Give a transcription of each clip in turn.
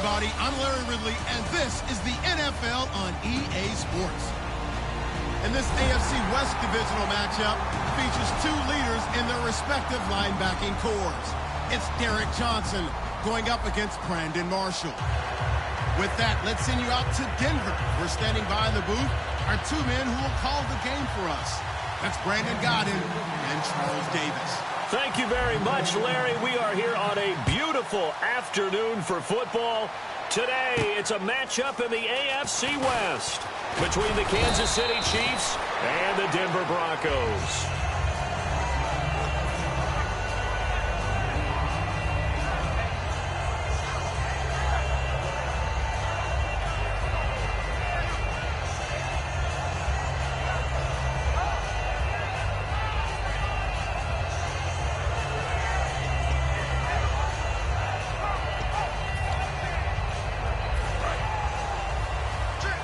everybody. I'm Larry Ridley, and this is the NFL on EA Sports. And this AFC West divisional matchup features two leaders in their respective linebacking corps. It's Derek Johnson going up against Brandon Marshall. With that, let's send you out to Denver. We're standing by in the booth are two men who will call the game for us. That's Brandon Godden and Charles Davis. Thank you very much, Larry. We are here on a beautiful afternoon for football. Today, it's a matchup in the AFC West between the Kansas City Chiefs and the Denver Broncos.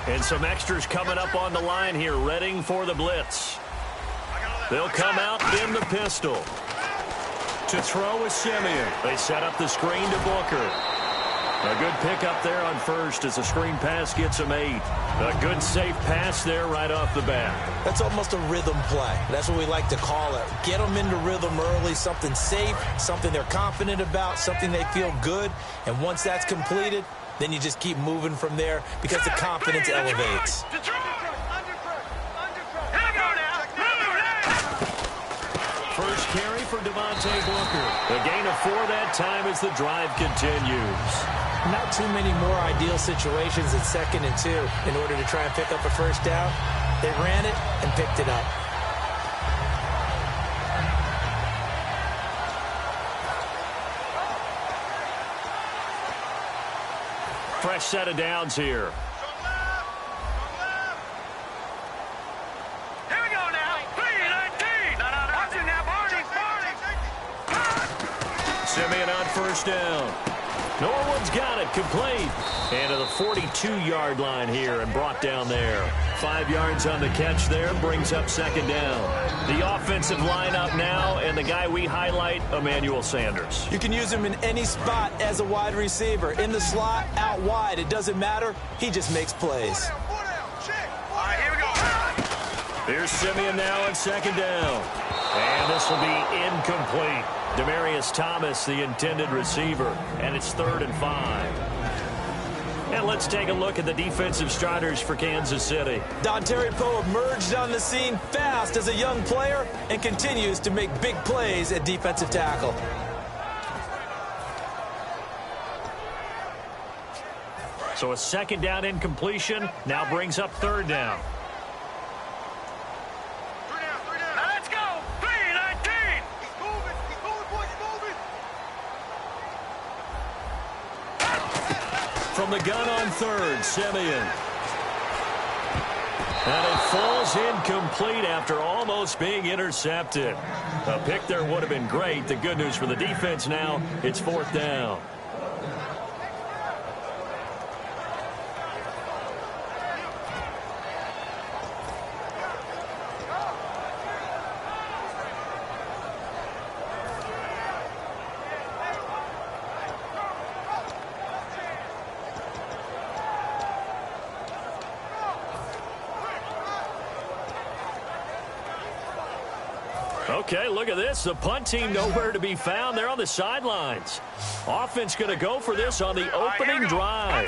And some extras coming up on the line here, readying for the blitz. They'll come out in the pistol. To throw is Simeon. They set up the screen to Booker. A good pickup there on first as the screen pass gets him 8. A good safe pass there right off the bat. That's almost a rhythm play. That's what we like to call it. Get them into rhythm early, something safe, something they're confident about, something they feel good. And once that's completed, then you just keep moving from there because the confidence elevates. First carry for Devontae Booker. A gain of 4 that time as the drive continues. Not too many more ideal situations at 2nd and 2 in order to try and pick up a first down. They ran it and picked it up. Fresh set of downs here. Here we go now. 3-19. Watching now, Barney. Simeon on first down. Norwood's got it, complete. And to the 42-yard line here and brought down there. 5 yards on the catch there, brings up 2nd down. The offensive lineup now, and the guy we highlight, Emmanuel Sanders. You can use him in any spot as a wide receiver. In the slot, out wide, it doesn't matter. He just makes plays. All right, here we go. Here's Simeon now on 2nd down. And this will be incomplete. Demaryius Thomas, the intended receiver, and it's 3rd and 5. And let's take a look at the defensive starters for Kansas City. Dontari Poe emerged on the scene fast as a young player and continues to make big plays at defensive tackle. So a 2nd down incompletion now brings up 3rd down. Now let's go. 3-19. He's moving, boys, he's moving. From the gun on 3rd, Simeon. And it falls incomplete after almost being intercepted. A pick there would have been great. The good news for the defense now, it's 4th down. Okay, look at this. The punt team nowhere to be found. They're on the sidelines. Offense going to go for this on the opening drive.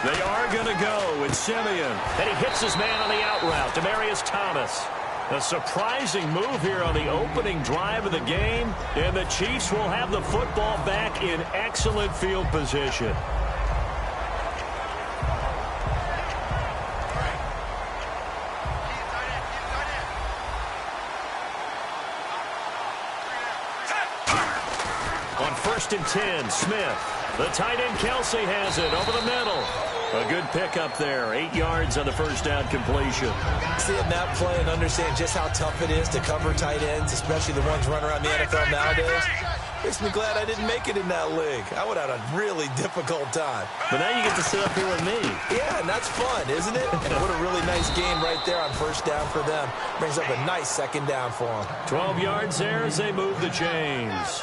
They are going to go with Simeon. And he hits his man on the out route, Demaryius Thomas. A surprising move here on the opening drive of the game. And the Chiefs will have the football back in excellent field position. On 1st and 10, Smith. The tight end Kelsey has it over the middle. A good pickup there. 8 yards on the first down completion. Seeing that play and understand just how tough it is to cover tight ends, especially the ones running around the NFL nowadays. Makes me glad I didn't make it in that league. I would have had a really difficult time. But now you get to sit up here with me. Yeah, and that's fun, isn't it? And what a really nice game right there on first down for them. Brings up a nice second down for them. 12 yards there as they move the chains.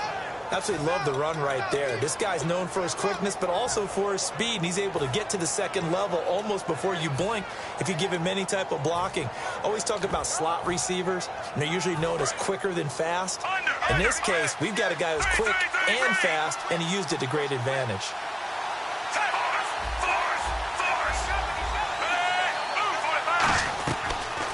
Absolutely love the run right there. This guy's known for his quickness, but also for his speed. And he's able to get to the second level almost before you blink if you give him any type of blocking. Always talk about slot receivers, and they're usually known as quicker than fast. In this case, we've got a guy who's quick and fast, and he used it to great advantage.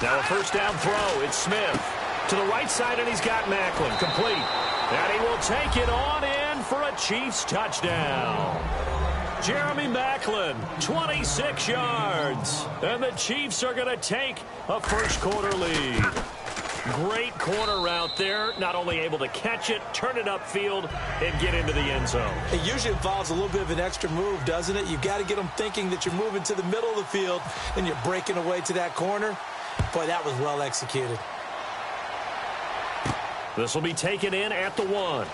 Now a first down throw. It's Smith. To the right side, and he's got Macklin. Complete. And he will take it on in for a Chiefs touchdown. Jeremy Macklin, 26 yards. And the Chiefs are going to take a first quarter lead. Great corner route there. Not only able to catch it, turn it upfield, and get into the end zone. It usually involves a little bit of an extra move, doesn't it? You've got to get them thinking that you're moving to the middle of the field, and you're breaking away to that corner. Boy, that was well executed. This will be taken in at the 1.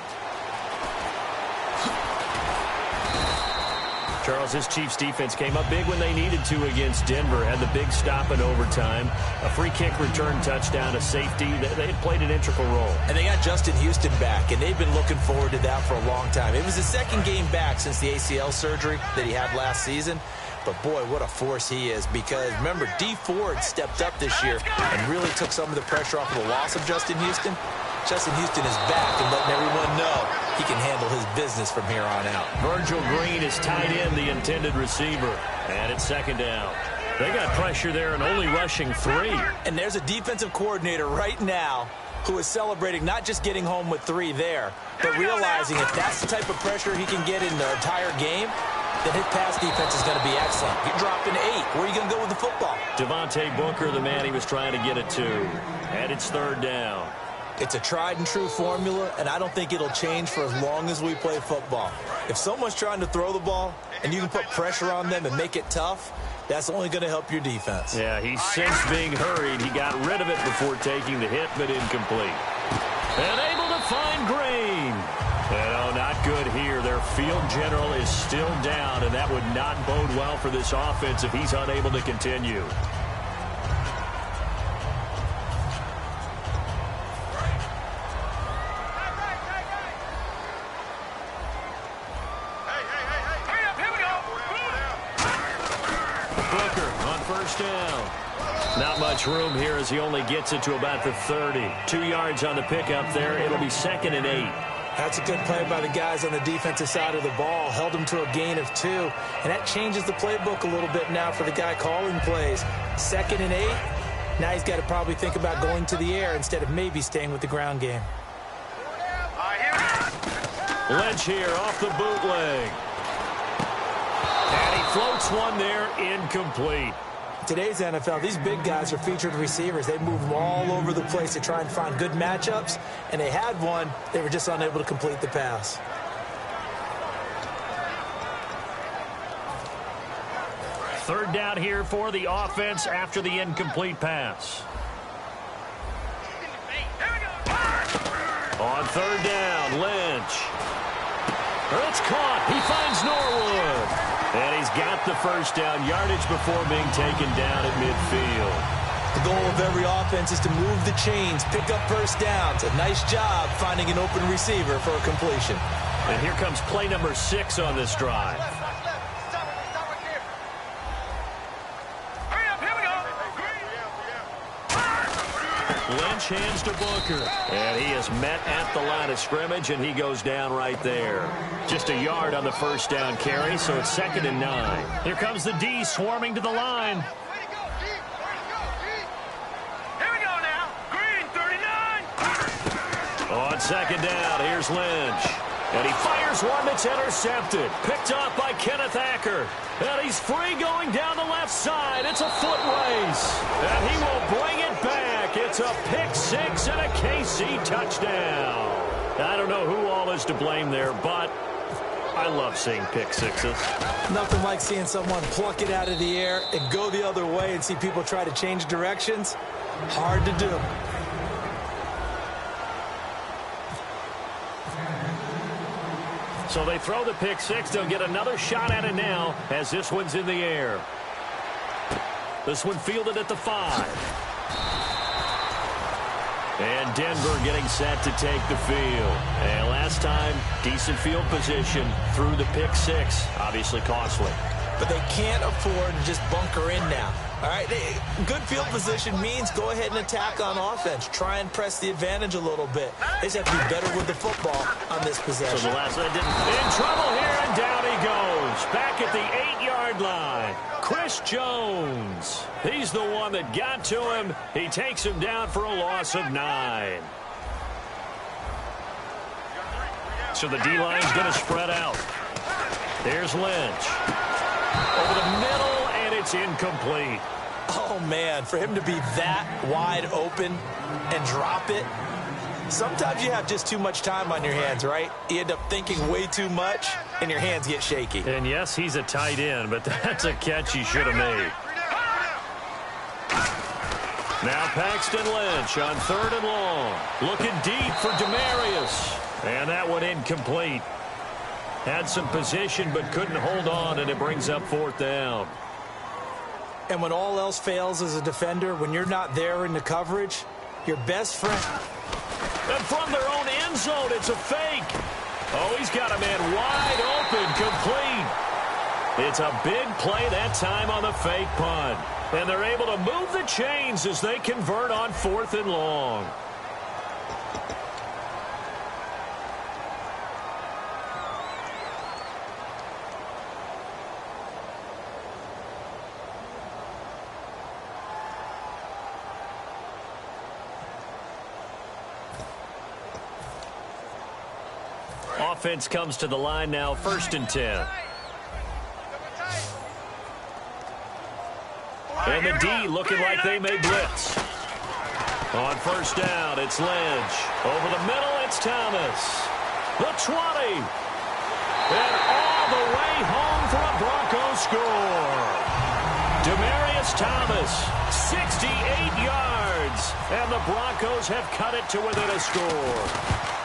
Charles, this Chiefs defense came up big when they needed to against Denver. Had the big stop in overtime. A free kick return touchdown, a safety. They had played an integral role. And they got Justin Houston back, and they've been looking forward to that for a long time. It was his second game back since the ACL surgery that he had last season. But, boy, what a force he is, because, remember, D. Ford stepped up this year and really took some of the pressure off of the loss of Justin Houston. Justin Houston is back and letting everyone know he can handle his business from here on out. Virgil Green is tied in, the intended receiver. And it's second down. They got pressure there and only rushing 3. And there's a defensive coordinator right now who is celebrating not just getting home with 3 there, but realizing if that's the type of pressure he can get in the entire game, then his pass defense is going to be excellent. You're dropping 8. Where are you going to go with the football? Devontae Booker, the man he was trying to get it to. And it's third down. It's a tried-and-true formula, and I don't think it'll change for as long as we play football. If someone's trying to throw the ball and you can put pressure on them and make it tough, that's only going to help your defense. Yeah, he's since being hurried. He got rid of it before taking the hit, but incomplete. And able to find Green. And not good here. Their field general is still down, and that would not bode well for this offense if he's unable to continue. Down. Not much room here as he only gets it to about the 30. 2 yards on the pickup there. It'll be 2nd and 8. That's a good play by the guys on the defensive side of the ball. Held him to a gain of 2. And that changes the playbook a little bit now for the guy calling plays. 2nd and 8. Now he's got to probably think about going to the air instead of maybe staying with the ground game. Lynch here off the bootleg. And he floats one there, incomplete. Today's NFL, these big guys are featured receivers. They move them all over the place to try and find good matchups, and they had one. They were just unable to complete the pass. Third down here for the offense after the incomplete pass. On third down, Lynch. It's caught. He finds Norwood. And he's got the first down, yardage before being taken down at midfield. The goal of every offense is to move the chains, pick up first downs. A nice job finding an open receiver for a completion. And here comes play number 6 on this drive. Lynch hands to Booker. And he is met at the line of scrimmage, and he goes down right there. Just a yard on the first down carry, so it's 2nd and 9. Here comes the D swarming to the line. Here we go now. Green, 39. On second down, here's Lynch. And he fires one that's intercepted. Picked off by Kenneth Acker. And he's free going down the left side. It's a foot race. And he will bring it back. It's a pick 6 and a KC touchdown. I don't know who all is to blame there, but I love seeing pick 6s. Nothing like seeing someone pluck it out of the air and go the other way and see people try to change directions. Hard to do. So they throw the pick six. They'll get another shot at it now as this one's in the air. This one fielded at the 5. And Denver getting set to take the field. And last time, decent field position through the pick six. Obviously costly. But they can't afford to just bunker in now. All right, good field position means go ahead and attack on offense. Try and press the advantage a little bit. They just have to be better with the football on this possession. So the last one didn't. In trouble here, and down he goes. Back at the 8-yard line. Chris Jones. He's the one that got to him. He takes him down for a loss of 9. So the D-line's going to spread out. There's Lynch. Over the middle, and it's incomplete. Oh, man, for him to be that wide open and drop it, sometimes you have just too much time on your hands, right? You end up thinking way too much, and your hands get shaky. And, yes, he's a tight end, but that's a catch he should have made. Now Paxton Lynch on 3rd and long. Looking deep for Demarius. And that one incomplete. Had some position but couldn't hold on, and it brings up 4th down. And when all else fails as a defender, when you're not there in the coverage, your best friend. And from their own end zone, it's a fake. Oh, he's got a man wide open, complete. It's a big play that time on the fake punt. And they're able to move the chains as they convert on 4th and long. Offense comes to the line now, 1st and 10. And the D looking like they may blitz. On 1st down, it's Lynch. Over the middle, it's Thomas. The 20. And all the way home for a Broncos score. Demarius Thomas, 68 yards. And the Broncos have cut it to within a score.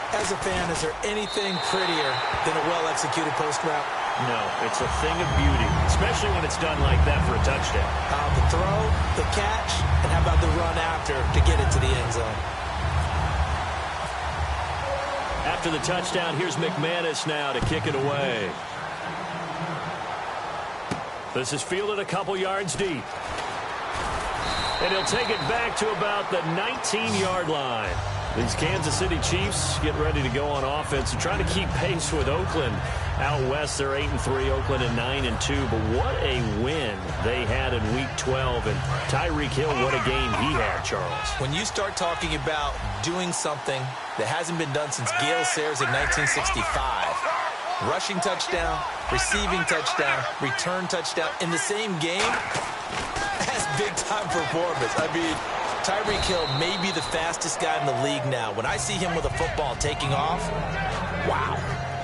As a fan, is there anything prettier than a well-executed post route? No, it's a thing of beauty, especially when it's done like that for a touchdown. The throw, the catch, and how about the run after to get it to the end zone? After the touchdown, here's McManus now to kick it away. This is fielded a couple yards deep. And he'll take it back to about the 19-yard line. These Kansas City Chiefs get ready to go on offense and try to keep pace with Oakland. Out west, they're 8-3, Oakland at 9-2. But what a win they had in Week 12. And Tyreek Hill, what a game he had, Charles. When you start talking about doing something that hasn't been done since Gale Sayers in 1965, rushing touchdown, receiving touchdown, return touchdown in the same game, that's big-time performance. I mean, Tyreek Hill may be the fastest guy in the league now. When I see him with a football taking off, wow.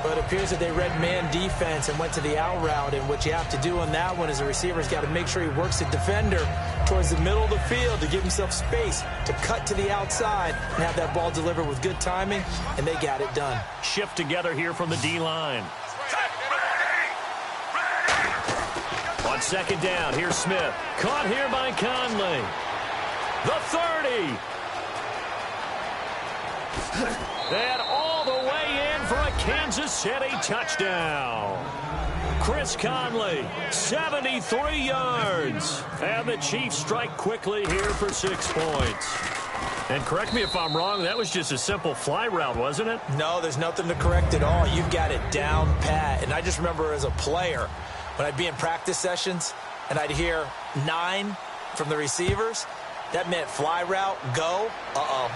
But it appears that they read man defense and went to the out route. And what you have to do on that one is the receiver's got to make sure he works the defender towards the middle of the field to give himself space to cut to the outside and have that ball delivered with good timing, and they got it done. Shift together here from the D-line. On 2nd down, here's Smith. Caught here by Conley. The 30. And all the way in for a Kansas City touchdown. Chris Conley, 73 yards. And the Chiefs strike quickly here for 6 points. And correct me if I'm wrong, that was just a simple fly route, wasn't it? No, there's nothing to correct at all. You've got it down pat. And I just remember as a player, when I'd be in practice sessions and I'd hear 9 from the receivers, that meant fly route, go,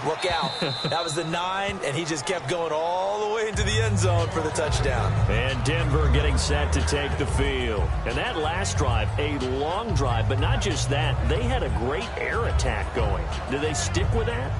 look out. That was the 9, and he just kept going all the way into the end zone for the touchdown. And Denver getting set to take the field. And that last drive, a long drive, but not just that. They had a great air attack going. Do they stick with that?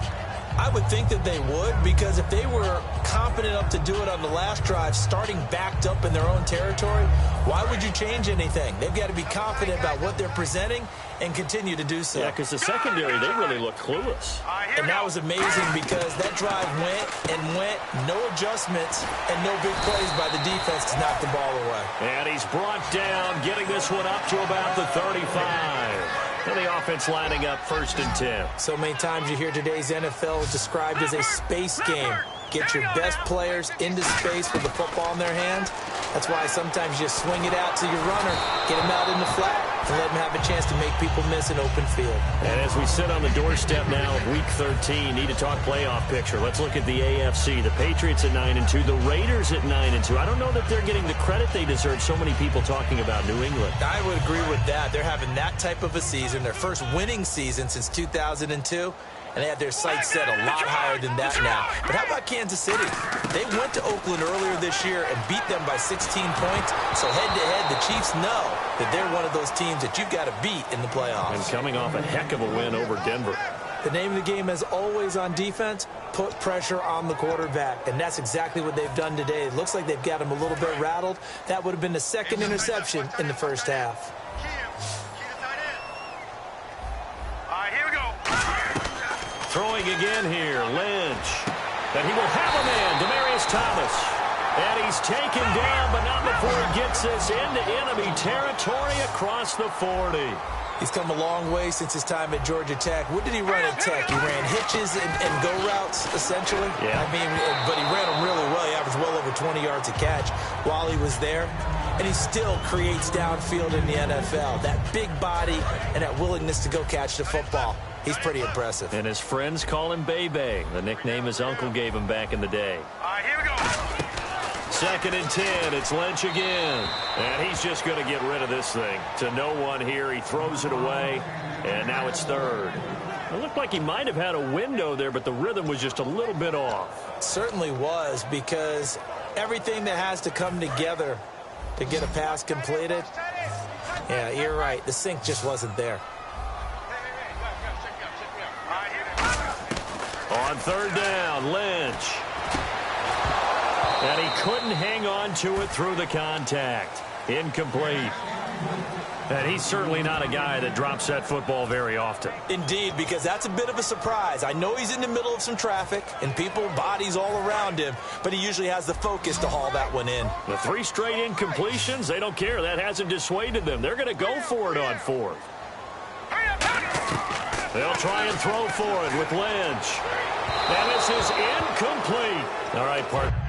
I would think that they would, because if they were competent enough to do it on the last drive, starting backed up in their own territory, why would you change anything? They've got to be confident about what they're presenting and continue to do so. Yeah, because the secondary, they really look clueless. And that was amazing because that drive went and went, no adjustments, and no big plays by the defense to knock the ball away. And he's brought down, getting this one up to about the 35. And the offense lining up 1st and 10. So many times you hear today's NFL described as a space game. Get your best players into space with the football in their hands. That's why sometimes you swing it out to your runner, get him out in the flat, and let him have a chance to make people miss an open field. And as we sit on the doorstep now of Week 13, need to talk playoff picture. Let's look at the AFC. The Patriots at 9-2, the Raiders at 9-2. I don't know that they're getting the credit they deserve. So many people talking about New England. I would agree with that. They're having that type of a season, their first winning season since 2002. And they have their sights set a lot higher than that now. But how about Kansas City? They went to Oakland earlier this year and beat them by 16 points. So head-to-head, the Chiefs know that they're one of those teams that you've got to beat in the playoffs. And coming off a heck of a win over Denver. The name of the game, as always on defense, put pressure on the quarterback. And that's exactly what they've done today. It looks like they've got him a little bit rattled. That would have been the second interception in the first half. Throwing again here, Lynch. And he will have a man, Demaryius Thomas. And he's taken down, but not before he gets this into enemy territory across the 40. He's come a long way since his time at Georgia Tech. What did he run at Tech? He ran hitches and go routes, essentially. Yeah. I mean, but he ran them really well. He averaged well over 20 yards a catch while he was there. And he still creates downfield in the NFL. That big body and that willingness to go catch the football. He's pretty impressive. And his friends call him Bebe, the nickname his uncle gave him back in the day. Here we go. 2nd and 10, it's Lynch again. And he's just going to get rid of this thing. To no one here, he throws it away, and now it's 3rd. It looked like he might have had a window there, but the rhythm was just a little bit off. It certainly was, because everything that has to come together to get a pass completed, yeah, you're right. The sync just wasn't there. On 3rd down, Lynch. And he couldn't hang on to it through the contact. Incomplete. And he's certainly not a guy that drops that football very often. Indeed, because that's a bit of a surprise. I know he's in the middle of some traffic and people, bodies all around him, but he usually has the focus to haul that one in. The 3 straight incompletions, they don't care. That hasn't dissuaded them. They're going to go for it on 4th. They'll try and throw for it with Lynch. And this is incomplete. All right, partner.